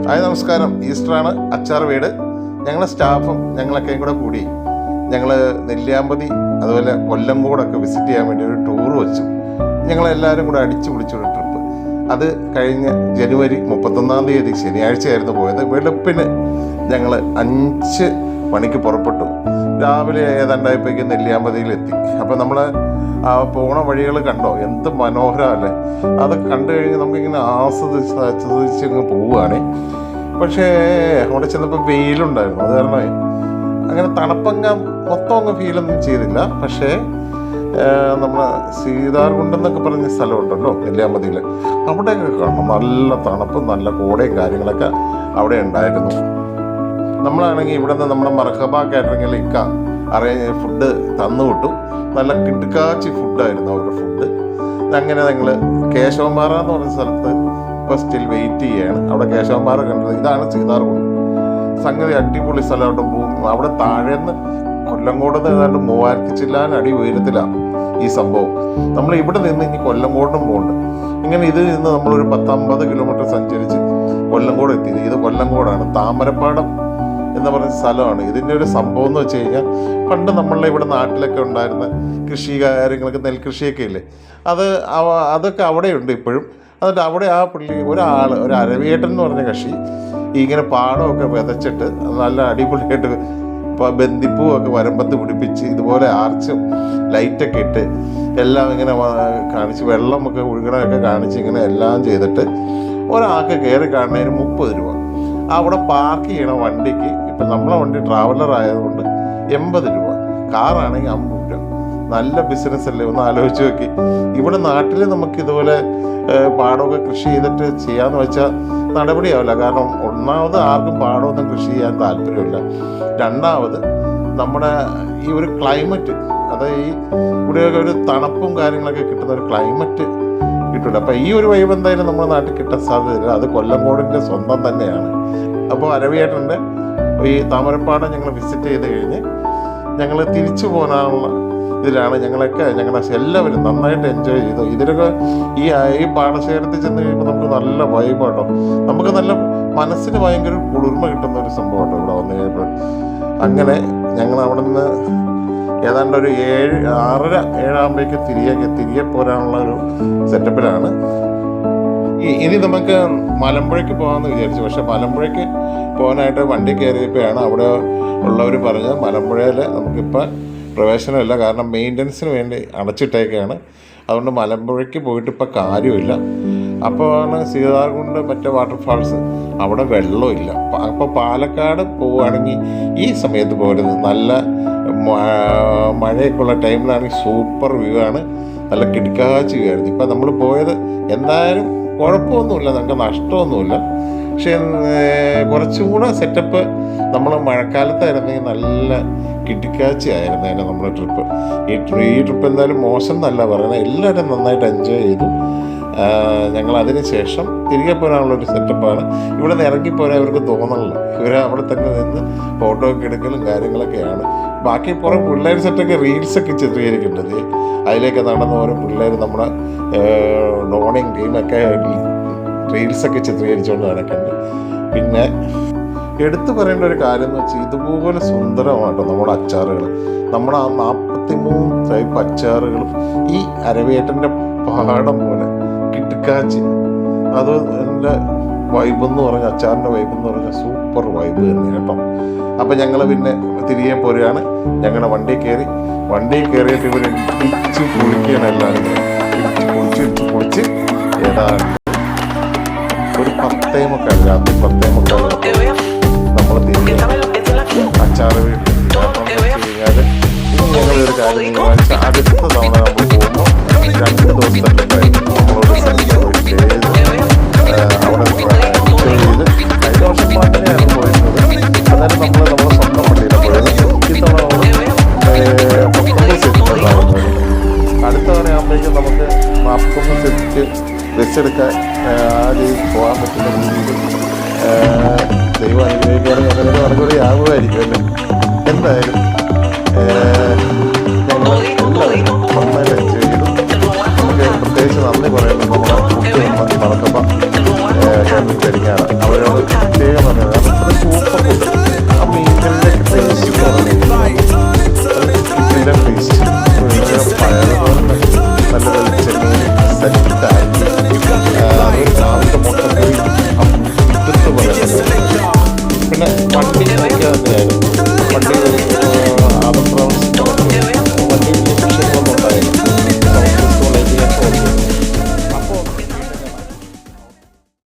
Hi നമസ്കാരം. ഈസ്റ്ററാണ്. അച്ചാർ വീട്. ഞങ്ങളെ സ്റ്റാഫും ഞങ്ങളൊക്കെയും കൂടെ കൂടി ഞങ്ങൾ നെല്ലിയാമ്പതി അതുപോലെ കൊല്ലംകോടൊക്കെ വിസിറ്റ് ചെയ്യാൻ വേണ്ടി ഒരു ടൂർ വെച്ചു. ഞങ്ങളെല്ലാവരും കൂടെ അടിച്ചു പൊളിച്ചൊരു ട്രിപ്പ്. അത് കഴിഞ്ഞ ജനുവരി 31 ശനിയാഴ്ചയായിരുന്നു പോയത്. വെളുപ്പിന് ഞങ്ങൾ 5 മണിക്ക് പുറപ്പെട്ടു. രാവിലെ ഏതാണ്ടായപ്പോഴേക്ക് നെല്ലിയാമ്പതിയിലെത്തി. അപ്പോൾ നമ്മൾ ആ പോണ വഴികൾ കണ്ടോ, എന്ത് മനോഹരമല്ലേ. അത് കണ്ടു കഴിഞ്ഞ് നമുക്കിങ്ങനെ ആസ്വദിച്ചങ്ങ് പോവുകയാണ്. പക്ഷേ അവിടെ ചെന്നപ്പോൾ വെയിലുണ്ടായിരുന്നു. അത് കാരണം അങ്ങനെ തണുപ്പങ്ങ മൊത്തം അങ്ങ് ഫീലൊന്നും ചെയ്തില്ല. പക്ഷേ നമ്മൾ സീതാർകുണ്ടെന്നൊക്കെ പറഞ്ഞ സ്ഥലമുണ്ടല്ലോ നെല്ലിയാമ്പതിയിൽ, അവിടെയൊക്കെ കാണണം. നല്ല തണുപ്പും നല്ല കോടയും കാര്യങ്ങളൊക്കെ അവിടെ ഉണ്ടായിരുന്നു. നമ്മളാണെങ്കിൽ ഇവിടെ നിന്ന് നമ്മുടെ മർഹബ കാറ്ററിങ്ങിൽ ഫുഡ് തന്നു വിട്ടു. നല്ല കിടുക്കാച്ചി ഫുഡായിരുന്നു അവരുടെ ഫുഡ്. അങ്ങനെ ഞങ്ങൾ കേശവമ്പാറ എന്ന് പറഞ്ഞ സ്ഥലത്ത് ഇപ്പോൾ സ്റ്റിൽ വെയിറ്റ് ചെയ്യുകയാണ്. അവിടെ കേശവമ്പാറ കണ്ടത്. ഇതാണ് സീതാർകുണ്ട്. സംഗതി അടിപൊളി സ്ഥലമായിട്ട് പോകും. അവിടെ താഴേന്ന് കൊല്ലംകോട് ഏതാണ്ട് 3000 ചില്ലാൻ അടി ഉയരത്തിലാണ് ഈ സംഭവം. നമ്മൾ ഇവിടെ നിന്ന് ഇനി കൊല്ലംകോടിനും പോകുന്നുണ്ട്. ഇങ്ങനെ ഇതിൽ നിന്ന് നമ്മളൊരു 10-50 കിലോമീറ്റർ സഞ്ചരിച്ച് കൊല്ലംകോട് എത്തിയത്. ഇത് കൊല്ലംകോടാണ്. താമരപ്പാടം എന്ന് പറഞ്ഞ സ്ഥലമാണ്. ഇതിൻ്റെ ഒരു സംഭവം എന്ന് വെച്ച് കഴിഞ്ഞാൽ, പണ്ട് നമ്മളുടെ ഇവിടെ നാട്ടിലൊക്കെ ഉണ്ടായിരുന്ന കൃഷി കാര്യങ്ങളൊക്കെ, നെൽകൃഷിയൊക്കെ ഇല്ലേ, അതൊക്കെ അവിടെയുണ്ട് ഇപ്പോഴും. എന്നിട്ട് അവിടെ ആ പുള്ളി ഒരു അരവിയേട്ടൻ എന്ന് പറഞ്ഞ കക്ഷി ഇങ്ങനെ പാടമൊക്കെ വിതച്ചിട്ട് നല്ല അടിപൊളിയായിട്ട് ബന്ദിപ്പൂവൊക്കെ വരമ്പത്ത് പിടിപ്പിച്ച് ഇതുപോലെ ആർച്ചും ലൈറ്റൊക്കെ ഇട്ട് എല്ലാം ഇങ്ങനെ കാണിച്ച് വെള്ളമൊക്കെ ഒഴുകണമൊക്കെ കാണിച്ച് ഇങ്ങനെ എല്ലാം ചെയ്തിട്ട് ഒരാൾക്ക് കയറി കാണുന്നതിന് 30 രൂപ. അവിടെ പാർക്ക് ചെയ്യണ വണ്ടിക്ക്, ഇപ്പം നമ്മളെ വണ്ടി ട്രാവലർ ആയതുകൊണ്ട് 80 രൂപ, കാറാണെങ്കിൽ 50 രൂപ. നല്ല ബിസിനസ് അല്ലേ, ഒന്ന് ആലോചിച്ച് നോക്കി. ഇവിടെ നാട്ടിൽ നമുക്ക് ഇതുപോലെ പാടമൊക്കെ കൃഷി ചെയ്തിട്ട് ചെയ്യാന്ന് വെച്ചാൽ നടപടിയാവില്ല. കാരണം ഒന്നാമത് ആർക്കും പാടമൊന്നും കൃഷി ചെയ്യാൻ താല്പര്യമില്ല. രണ്ടാമത് നമ്മുടെ ഈ ഒരു ക്ലൈമറ്റ്, അതായത് ഈ ഇവിടെയൊക്കെ ഒരു തണുപ്പും കാര്യങ്ങളൊക്കെ കിട്ടുന്ന ഒരു ക്ലൈമറ്റ് കിട്ടില്ല. അപ്പോൾ ഈ ഒരു വൈബ് എന്തായാലും നമ്മുടെ നാട്ടിൽ കിട്ടാൻ സാധ്യതയില്ല. അത് കൊല്ലംകോടിൻ്റെ സ്വന്തം തന്നെയാണ്. അപ്പോൾ അരവിയേട്ടൻ്റെ ഈ താമരപ്പാടം ഞങ്ങൾ വിസിറ്റ് ചെയ്ത് കഴിഞ്ഞ് ഞങ്ങൾ തിരിച്ചു പോകാനുള്ള ഇതിലാണ്. ഞങ്ങളൊക്കെ എല്ലാവരും നന്നായിട്ട് എൻജോയ് ചെയ്തു. ഇതിലൊക്കെ ഈ പാടശേഖരത്തിൽ ചെന്ന് കഴിയുമ്പോൾ നമുക്ക് നല്ല വൈബാട്ടോ. നമുക്ക് നല്ല മനസ്സിന് ഭയങ്കര കുളിർമ കിട്ടുന്ന ഒരു സംഭവമാട്ടോ ഇവിടെ വന്നു കഴിയുമ്പോൾ. അങ്ങനെ ഞങ്ങൾ അവിടെ നിന്ന് ഏതാണ്ട് ഒരു 6:30-7 ആകുമ്പോഴേക്ക് തിരികെ പോരാനുള്ള ഒരു സെറ്റപ്പിലാണ്. ഇനി നമുക്ക് മലമ്പുഴയ്ക്ക് പോകാമെന്ന് വിചാരിച്ചു. പക്ഷെ മലമ്പുഴയ്ക്ക് പോകാനായിട്ട് വണ്ടി കയറിയപ്പോഴാണ് അവിടെ ഉള്ളവർ പറഞ്ഞത് മലമ്പുഴയിൽ നമുക്കിപ്പോൾ പ്രവേശനമില്ല, കാരണം മെയിൻ്റനൻസിന് വേണ്ടി അടച്ചിട്ടേക്കാണ്. അതുകൊണ്ട് മലമ്പുഴയ്ക്ക് പോയിട്ട് ഇപ്പോൾ കാര്യമില്ല. അപ്പോഴാണ് സീതാർകുണ്ട് മറ്റേ വാട്ടർഫാൾസ്, അവിടെ വെള്ളമില്ല. അപ്പോൾ പാലക്കാട് പോവുകയാണെങ്കിൽ ഈ സമയത്ത് പോരുത്. നല്ല മഴയൊക്കെ ഉള്ള ടൈമിലാണെങ്കിൽ സൂപ്പർ വ്യൂ ആണ്. നല്ല കിടക്കാച്ചി വ്യൂ ആയിരുന്നു. ഇപ്പം നമ്മൾ പോയത് എന്തായാലും കുഴപ്പമൊന്നുമില്ല, നമുക്ക് നഷ്ടമൊന്നുമില്ല. പക്ഷേ കുറച്ചും കൂടെ സെറ്റപ്പ് നമ്മൾ മഴക്കാലത്തായിരുന്നെങ്കിൽ നല്ല കിടക്കാച്ചി ആയിരുന്നേനെ നമ്മുടെ ട്രിപ്പ്. ഈ ട്രിപ്പ് എന്തായാലും മോശം എന്നല്ല പറയുന്നത്. എല്ലാവരും നന്നായിട്ട് എൻജോയ് ചെയ്തു. ഞങ്ങൾ അതിന് ശേഷം തിരികെ പോരാനുള്ളൊരു സെറ്റപ്പാണ്. ഇവിടെ നിന്ന് ഇറങ്ങിപ്പോരാൻ ഇവർക്ക് തോന്നണില്ല. ഇവർ അവിടെ തന്നെ നിന്ന് ഫോട്ടോ ഒക്കെ എടുക്കലും കാര്യങ്ങളൊക്കെയാണ്. ബാക്കി കുറേ പിള്ളേർ സെറ്റൊക്കെ റീൽസൊക്കെ ചിത്രീകരിക്കേണ്ടത്. അതിലേക്ക് നടന്ന ഓരോ പിള്ളേർ നമ്മുടെ ഡോണിങ് ഗെയിമൊക്കെ റീൽസൊക്കെ ചിത്രീകരിച്ചുകൊണ്ട് നടക്കുന്നുണ്ട്. പിന്നെ എടുത്തു പറയേണ്ട ഒരു കാര്യം എന്ന് വെച്ചാൽ, ഇതുപോലെ സുന്ദരമാട്ടോ നമ്മുടെ അച്ചാറുകൾ. നമ്മുടെ 43 ടൈപ്പ് അച്ചാറുകളും ഈ അരവിയേട്ടൻ്റെ പാടം പോലെ കിടുക്കാച്ചി. അത് എൻ്റെ വൈബെന്ന് പറഞ്ഞ അച്ചാറിൻ്റെ വൈബെന്ന് പറഞ്ഞാൽ സൂപ്പർ വൈബ് തന്നെ കേട്ടോ. അപ്പം ഞങ്ങൾ പിന്നെ തിരികെ പോരുകയാണ്. ഞങ്ങളുടെ വണ്ടിയിൽ കയറിയിട്ട് ഇവർ ഇടിച്ച് പൊളിക്കുകയാണ്. എല്ലാവരും ഇടിച്ച് പൊളിച്ച് ഏതാണ്ട് ഒരു 10:45 രാത്രി 10:45 നമ്മൾ തിരികെ അച്ചാറ് വീട്ടിൽ. കഴിഞ്ഞാൽ ഇനി ഞങ്ങളൊരു കാര്യം തീരുമാനിച്ചാൽ, അടുത്ത തവണ നമ്മൾ പോകുമ്പോൾ 2 ദിവസത്തെ നമ്മളോട് അവിടെ സ്റ്റേ ചെയ്ത് കഴിഞ്ഞ വർഷം പാട്ടിനെയാണ് പോയിരുന്നത്. അതായത് നമ്മളെ സ്വന്തം വണ്ടിയിലാണ് പോയത്. ഇത്തവണ അടുത്ത തവണയാകുമ്പോഴേക്കും നമുക്ക് 49 സെറ്റ് ബസ് എടുക്കാൻ ആ രീതിയിൽ പോകാൻ പറ്റുന്ന രീതിയിൽ ദൈവം അനുഗ്രഹിക്കുകയാണെങ്കിൽ അങ്ങനെ നടപടി ആകുമായിരിക്കും അല്ലേ.